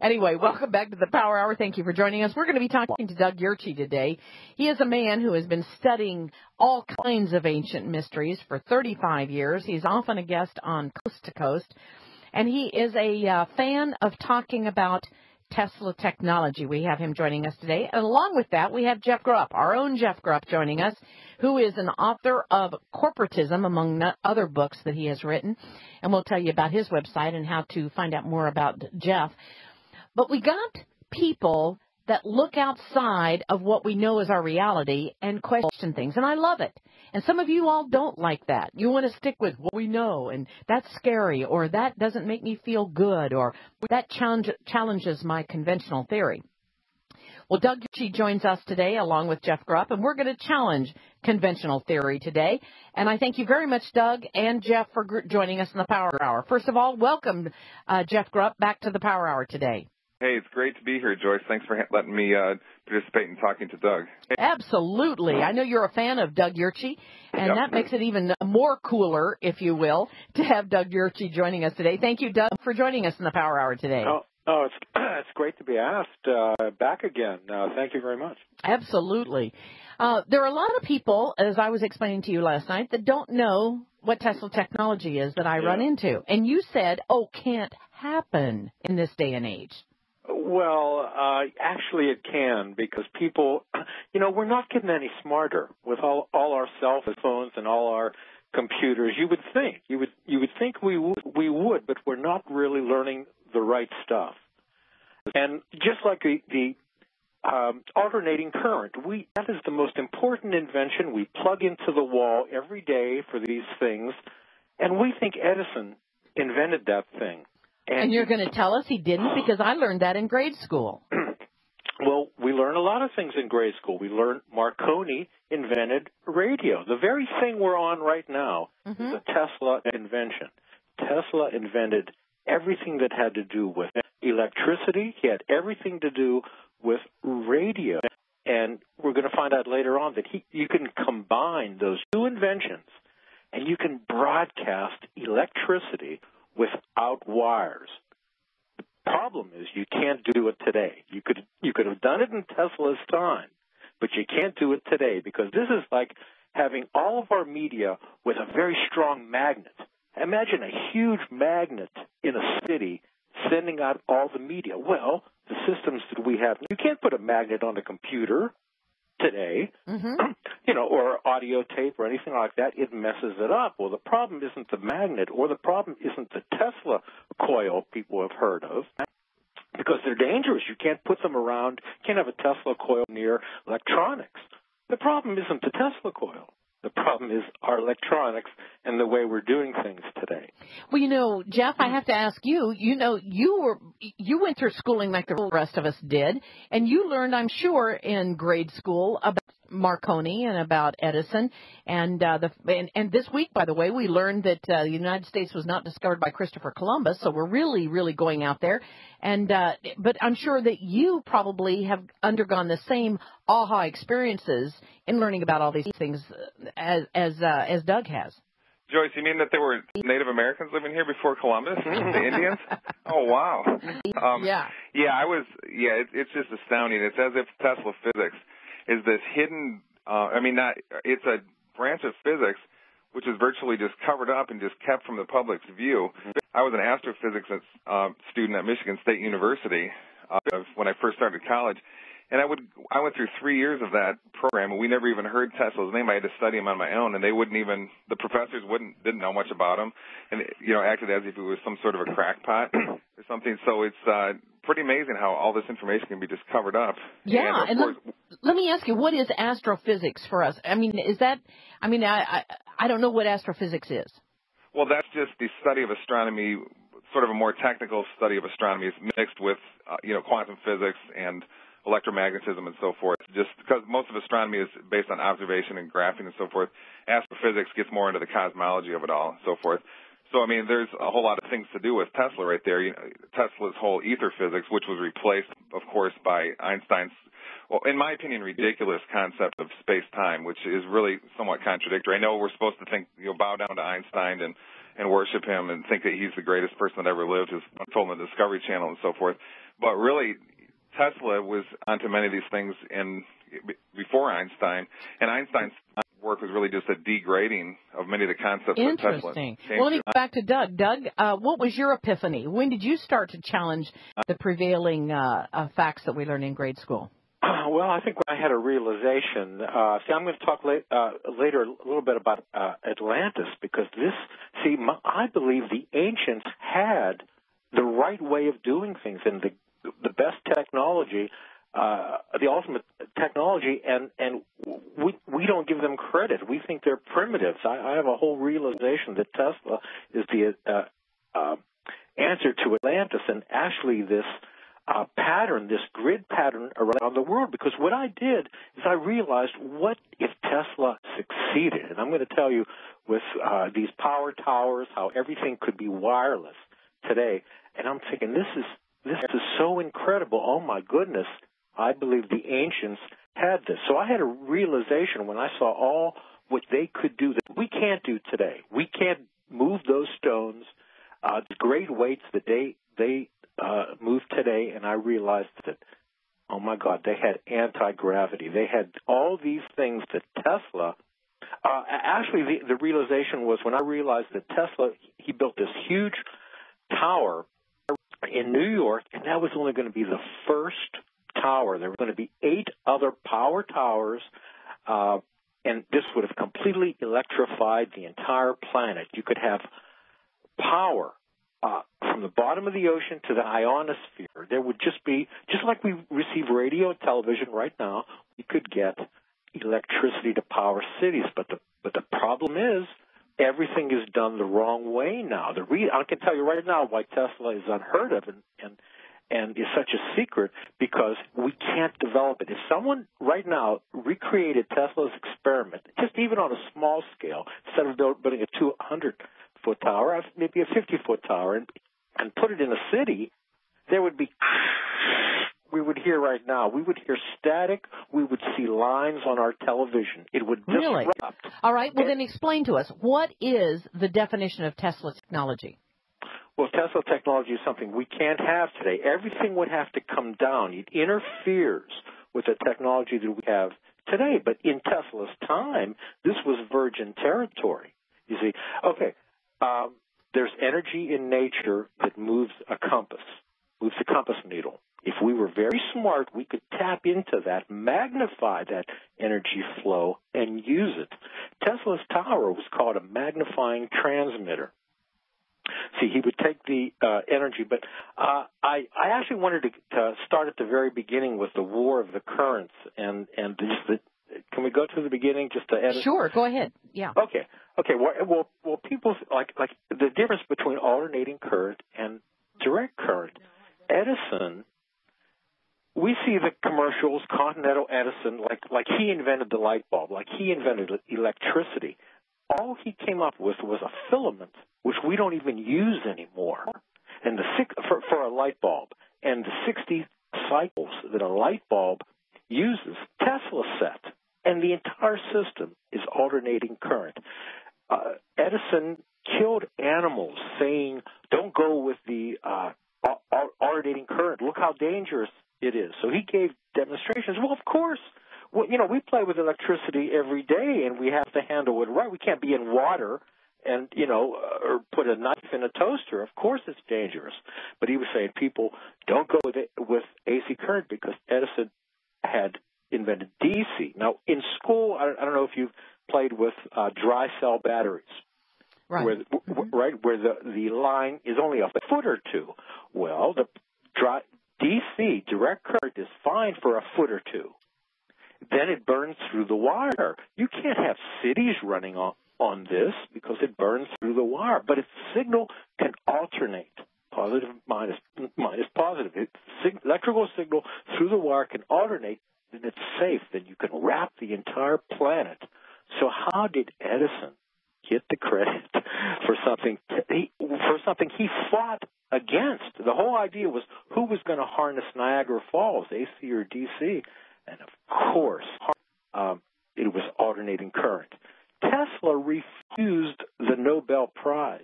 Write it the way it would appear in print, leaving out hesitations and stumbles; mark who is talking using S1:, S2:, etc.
S1: Anyway, welcome back to the Power Hour. Thank you for joining us. We're going to be talking to Doug Yurchey today. He is a man who has been studying all kinds of ancient mysteries for 35 years. He's often a guest on Coast to Coast, and he is a fan of talking about Tesla technology. We have him joining us today. And along with that, we have Jeff Grupp, our own Jeff Grupp, joining us, who is an author of Corporatism, among other books that he has written. And we'll tell you about his website and how to find out more about Jeff. But we got people that look outside of what we know as our reality and question things. And I love it. And some of you all don't like that. You want to stick with what we know, and that's scary, or that doesn't make me feel good, or that challenges my conventional theory. Well, Doug Yurchey joins us today along with Jeff Grupp, and we're going to challenge conventional theory today. And I thank you very much, Doug and Jeff, for joining us in the Power Hour. First of all, welcome, Jeff Grupp, back to the Power Hour today.
S2: Hey, it's great to be here, Joyce. Thanks for letting me participate in talking to Doug.
S1: Absolutely. I know you're a fan of Doug Yurchey, and that makes it even more cooler, if you will, to have Doug Yurchey joining us today. Thank you, Doug, for joining us in the Power Hour today.
S3: It's great to be asked back again. Thank you very much.
S1: Absolutely. There are a lot of people, as I was explaining to you last night, that don't know what Tesla technology is that I run into. And you said, can't happen in this day and age.
S3: Well, actually it can, because people, we're not getting any smarter with all our cell phones and all our computers. You would think we would, but we're not really learning the right stuff. And just like the alternating current, that is the most important invention. We plug into the wall every day for these things, and we think Edison invented that thing.
S1: And you're going to tell us he didn't, because I learned that in grade school.
S3: Well, we learn a lot of things in grade school. We learned Marconi invented radio. The very thing we're on right now is a Tesla invention. Tesla invented everything that had to do with electricity. He had everything to do with radio. And we're going to find out later on that you can combine those two inventions, and you can broadcast electricity without wires. The problem is you can't do it today. You could have done it in Tesla's time, but you can't do it today, because this is like having all of our media with a very strong magnet. Imagine a huge magnet in a city sending out all the media. Well, the systems that we have, you can't put a magnet on a computer today, or audio tape or anything like that. It messes it up. Well, the problem isn't the magnet, or the problem isn't the Tesla coil people have heard of, because they're dangerous. You can't put them around. You can't have a Tesla coil near electronics. The problem isn't the Tesla coil. The problem is our electronics and the way we're doing things today.
S1: Well, Jeff, I have to ask you, you went through schooling like the rest of us did, and you learned, I'm sure, in grade school about Marconi and about Edison. And this week, by the way, we learned that the United States was not discovered by Christopher Columbus, so we're really, really going out there. And but I'm sure that you probably have undergone the same aha experiences in learning about all these things as Doug has.
S2: Joyce, you mean that there were Native Americans living here before Columbus, the Indians? Oh, wow. It's just astounding. It's as if Tesla physics is this hidden, it's a branch of physics which is virtually just covered up and just kept from the public's view. I was an astrophysics student at Michigan State University when I first started college, and I went through 3 years of that program, and we never even heard Tesla's name. I had to study him on my own, and the professors didn't know much about him, and acted as if it was some sort of a crackpot or something. So it's pretty amazing how all this information can be just covered up.
S1: Yeah, and let me ask you, what is astrophysics for us? I don't know what astrophysics is.
S2: Well, that's just the study of astronomy, sort of a more technical study of astronomy. It's mixed with, quantum physics and electromagnetism and so forth. Just because most of astronomy is based on observation and graphing and so forth, astrophysics gets more into the cosmology of it all and so forth. So, there's a whole lot of things to do with Tesla right there. Tesla's whole ether physics, which was replaced, of course, by Einstein's, well, in my opinion, ridiculous concept of space-time, which is really somewhat contradictory. I know we're supposed to think, bow down to Einstein and worship him and think that he's the greatest person that ever lived, as told on the Discovery Channel and so forth. But really, Tesla was onto many of these things before Einstein, and Einstein's work was really just a degrading of many of the concepts that Tesla
S1: Interesting. Well, let me go back to Doug. Doug, what was your epiphany? When did you start to challenge the prevailing facts that we learn in grade school?
S3: Well, I think when I had a realization. I'm going to talk later a little bit about Atlantis, because I believe the ancients had the right way of doing things and the best technology, the ultimate technology, and we don't give them credit. We think they're primitives. I have a whole realization that Tesla is the answer to Atlantis, and actually this pattern, this grid pattern around the world. Because what I did is I realized, what if Tesla succeeded? And I'm going to tell you, with these power towers, how everything could be wireless today. And I'm thinking, this is so incredible. Oh my goodness! I believe the ancients had this. So I had a realization when I saw all what they could do that we can't do today. We can't move those stones, the great weights that they move today, and I realized that, oh my God, they had anti-gravity. They had all these things that Tesla. Actually, the realization was when I realized that Tesla, he built this huge tower in New York, and that was only going to be the first tower. There were going to be 8 other power towers, and this would have completely electrified the entire planet. You could have power from the bottom of the ocean to the ionosphere. There would just be, just like we receive radio and television right now, we could get electricity to power cities. But the problem is, everything is done the wrong way now. I can tell you right now why Tesla is unheard of and is such a secret, because we can't develop it. If someone right now recreated Tesla's experiment, just even on a small scale, instead of building a 200-foot tower, maybe a 50-foot tower, and put it in a city, there would be, we would hear right now, we would hear static, we would see lines on our television. It would disrupt.
S1: Really? All right, well then explain to us, what is the definition of Tesla technology?
S3: Well, Tesla technology is something we can't have today. Everything would have to come down. It interferes with the technology that we have today. But in Tesla's time, this was virgin territory. You see, okay, there's energy in nature that moves a compass needle. If we were very smart, we could tap into that, magnify that energy flow, and use it. Tesla's tower was called a magnifying transmitter. See, he would take the energy, but I actually wanted to start at the very beginning with the war of the currents, and can we go to the beginning just to edit?
S1: Sure, go ahead. Yeah.
S3: Okay. Well, people like the difference between alternating current and direct current. Edison, we see the commercials, Continental Edison, like he invented the light bulb, like he invented electricity. All he came up with was a filament, which we don't even use anymore, and for a light bulb. And the 60 cycles that a light bulb uses, Tesla set, and the entire system is alternating current. Edison killed animals, saying, "Don't go with the alternating current. Look how dangerous it is." So he gave demonstrations. Well, of course. Well, we play with electricity every day, and we have to handle it right. We can't be in water and, or put a knife in a toaster. Of course it's dangerous. But he was saying, people, don't go with AC current, because Edison had invented DC. Now, in school, I don't know if you've played with dry cell batteries.
S1: Right.
S3: Where the line is only a foot or two. Well, the DC, direct current, is fine for a foot or two. Then it burns through the wire. You can't have cities running on this because it burns through the wire. But if the signal can alternate, positive, minus positive, electrical signal through the wire can alternate, then it's safe. Then you can wrap the entire planet. So how did Edison get the credit for something he fought against? The whole idea was, who was going to harness Niagara Falls, AC or DC? And of course, it was alternating current. Tesla refused the Nobel Prize